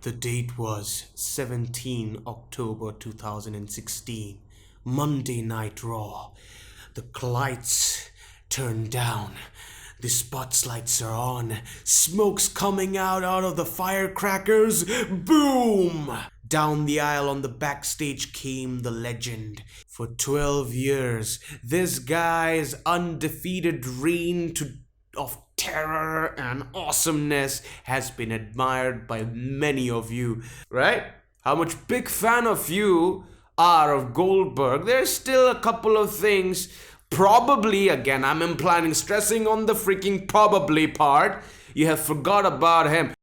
The date was 17 October 2016, Monday Night Raw. The lights turned down. The spotlights are on. Smoke's coming out of the firecrackers. Boom! Down the aisle on the backstage came the legend. For 12 years, this guy's undefeated reign of terror and awesomeness has been admired by many of you, right? How much big fan of you are of Goldberg. There's still a couple of things, probably, again, I'm implying, stressing on the freaking probably part, you have forgot about him.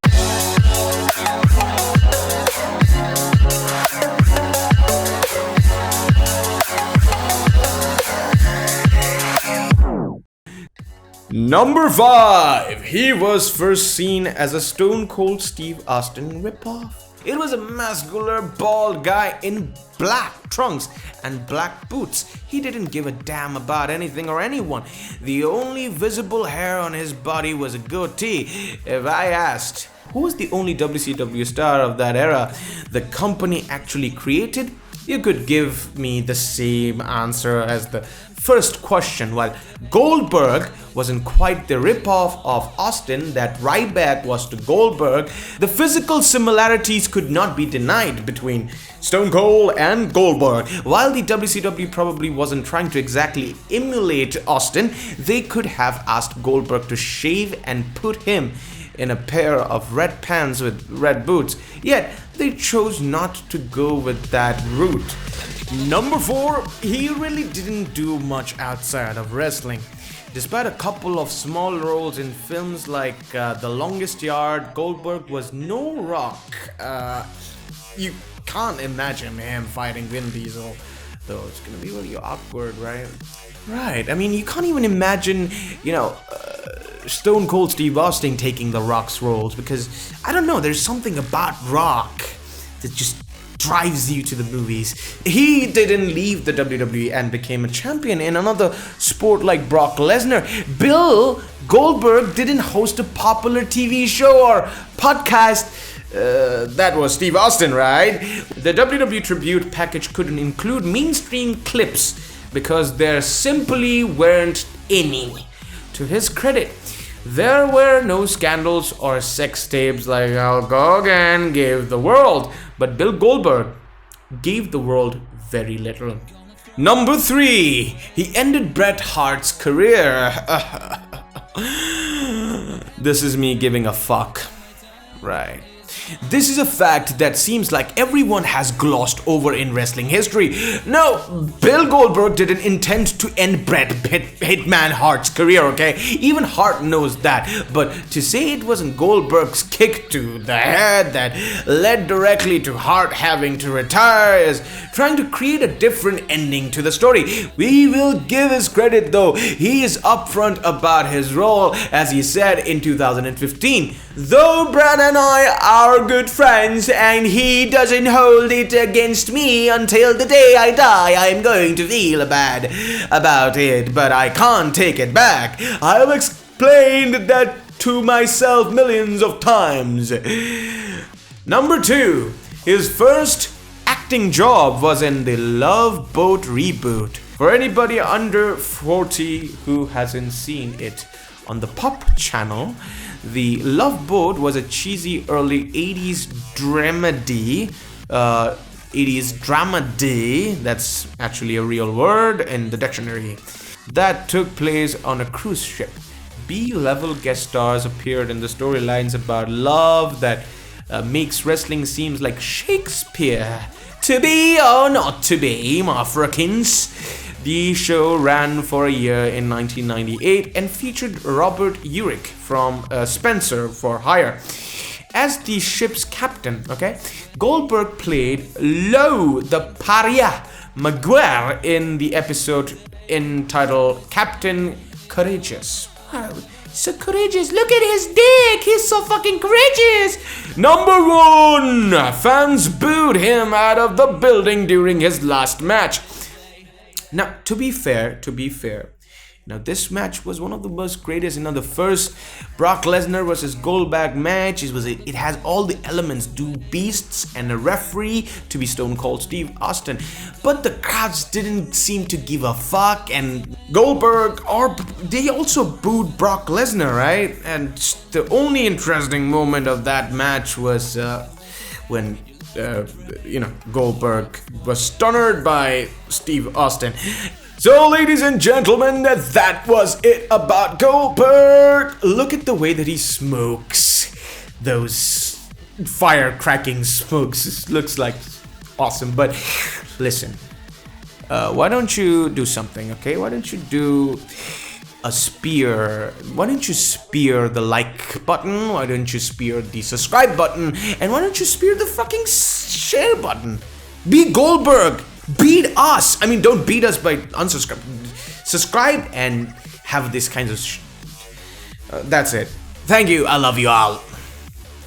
Number 5. He was first seen as a Stone Cold Steve Austin ripoff. It was a muscular, bald guy in black trunks and black boots. He didn't give a damn about anything or anyone. The only visible hair on his body was a goatee. If I asked, who was the only WCW star of that era the company actually created, you could give me the same answer as the first question. While Goldberg wasn't quite the ripoff of Austin that Ryback was to Goldberg, the physical similarities could not be denied between Stone Cold and Goldberg. While the WCW probably wasn't trying to exactly emulate Austin, they could have asked Goldberg to shave and put him in a pair of red pants with red boots, yet they chose not to go with that route. Number 4, he really didn't do much outside of wrestling. Despite a couple of small roles in films like The Longest Yard, Goldberg was no rock. You can't imagine him fighting Vin Diesel, though it's gonna be really awkward, right? Right, I mean, you can't even imagine, Stone Cold Steve Austin taking The Rock's roles, because, I don't know, there's something about Rock that just drives you to the movies. He didn't leave the WWE and became a champion in another sport like Brock Lesnar. Bill Goldberg didn't host a popular TV show or podcast. That was Steve Austin, right? The WWE tribute package couldn't include mainstream clips because there simply weren't any. To his credit, there were no scandals or sex tapes like Hulk Hogan gave the world, but Bill Goldberg gave the world very little. Number 3, he ended Bret Hart's career. This is me giving a fuck. Right. This is a fact that seems like everyone has glossed over in wrestling history. No, Bill Goldberg didn't intend to end Bret Hitman Hart's career, okay? Even Hart knows that. But to say it wasn't Goldberg's kick to the head that led directly to Hart having to retire is trying to create a different ending to the story. We will give his credit though. He is upfront about his role, as he said in 2015. Though Brad and I are good friends and he doesn't hold it against me until the day I die, I'm going to feel bad about it, but I can't take it back. I've explained that to myself millions of times. Number 2, his first acting job was in the Love Boat reboot. For anybody under 40 who hasn't seen it, on the Pop channel, The Love Boat was a cheesy early 80s dramedy. That's actually a real word in the dictionary. That took place on a cruise ship. B-level guest stars appeared in the storylines about love that makes wrestling seems like Shakespeare. To be or not to be, my frikins. The show ran for a year in 1998 and featured Robert Urich from Spencer for Hire as the ship's captain, okay? Goldberg played Lo the Pariah Maguire in the episode entitled Captain Courageous. Wow, so courageous. Look at his dick. He's so fucking courageous. Number 1, fans booed him out of the building during his last match. Now, to be fair, Now, this match was one of the most greatest. The first Brock Lesnar versus Goldberg match. It has all the elements: two beasts and a referee to be Stone Cold Steve Austin. But the crowds didn't seem to give a fuck, and they also booed Brock Lesnar, right? And the only interesting moment of that match was when Goldberg was stunned by Steve Austin. So, ladies and gentlemen, that was it about Goldberg. Look at the way that he smokes. Those fire-cracking smokes. It looks like awesome. But listen, why don't you do something, okay? Why don't you do a spear? Why don't you spear the like button? Why don't you spear the subscribe button? And why don't you spear the fucking share button? Be Goldberg. Beat us. I mean, don't beat us by unsubscribing. Subscribe and have this kind of that's it. Thank you. I love you all.